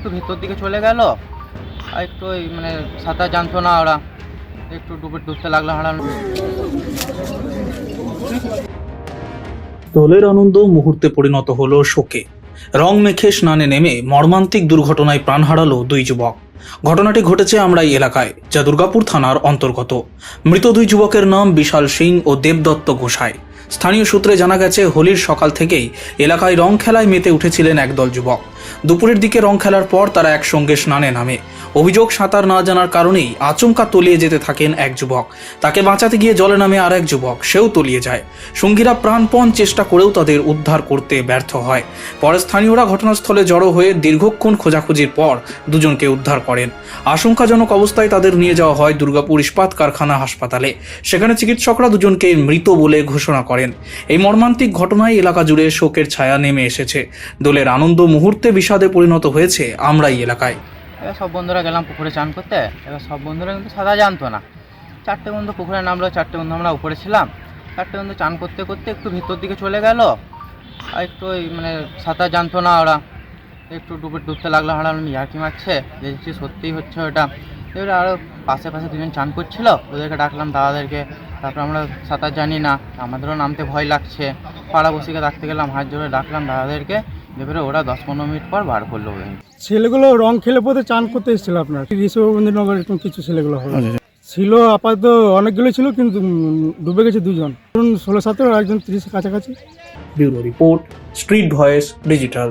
একটু ভেতর দিকে চলে গেল। আর একটু ওই মানে সাঁতার জানতো না ওরা, একটু ডুবতে লাগলো হারানো। দোলের আনন্দ মুহূর্তে পরিণত হলো শোকে। রং মেখে স্নানে নেমে মর্মান্তিক দুর্ঘটনায় প্রাণ হারালো দুই যুবক। ঘটনাটি ঘটেছে আমরাই এলাকায়, যা দুর্গাপুর থানার অন্তর্গত। মৃত দুই যুবকের নাম বিশাল সিং ও দেবদত্ত গোসাই। স্থানীয় সূত্রে জানা গেছে, হোলির সকাল থেকেই এলাকায় রং খেলায় মেতে উঠেছিলেন একদল যুবক। দুপুরের দিকে রং খেলার পর তারা একসঙ্গে স্নানে নামে। অভিযোগ, সাঁতার না জানার কারণেই আচমকা তলিয়ে যেতে থাকেন এক যুবক। তাকে বাঁচাতে গিয়ে জলে নামে আর এক যুবক, সেও তলিয়ে যায়। সঙ্গীরা প্রাণপণ চেষ্টা করেও তাদের উদ্ধার করতে ব্যর্থ হয়। পরে স্থানীয়রা ঘটনাস্থলে জড়ো হয়ে দীর্ঘক্ষণ খোঁজাখুঁজির পর দুজনকে উদ্ধার করেন। আশঙ্কাজনক অবস্থায় তাদের নিয়ে যাওয়া হয় দুর্গাপুর ইস্পাত কারখানা হাসপাতালে। সেখানে চিকিৎসকরা দুজনকে মৃত বলে ঘোষণা করেন। এই মর্মান্তিক ঘটনায় এলাকা জুড়ে শোকের ছায়া নেমে এসেছে। দোলের আনন্দ মুহূর্তে বিষাদে পরিণত হয়েছে আমরাই এলাকায়। এবার সব বন্ধুরা গেলাম পুকুরে চান করতে। এবার সব বন্ধুরা কিন্তু সাঁতার জানতো না। 4টে বন্ধু পুকুরে নামলো, 4টে বন্ধু আমরা উপরে ছিলাম। 4টে বন্ধু চান করতে করতে একটু ভেতর দিকে চলে গেল। আর একটু ওই মানে সাঁতার জানতো না ওরা, একটু ডুবতে লাগলো হারানো। ইয়ার্কি মারছে, দেখছি সত্যিই হচ্ছে ওটা। এবারে আরও পাশে দুজন চান করছিল, ওদেরকে ডাকলাম, দাদাদেরকে। তারপর আমরা সাঁতার জানি না, আমাদেরও নামতে ভয় লাগছে। পাড়াবসিকে ডাকতে গেলাম, হাত জোরে ডাকলাম দাদাদেরকে। এবারে ওরা 10-15 মিনিট পর বার করলো ওদের। ছেলেগুলো রং খেলে পথে চান করতে এসেছিল আপনার ঋষভবন্দিনগর, এরকম কিছু ছেলেগুলো ছিল। আপাতত অনেকগুলো ছিল, কিন্তু ডুবে গেছে দুজন, 16-17 আর একজন 30 কাছাকাছি। Bureau report, street voice digital.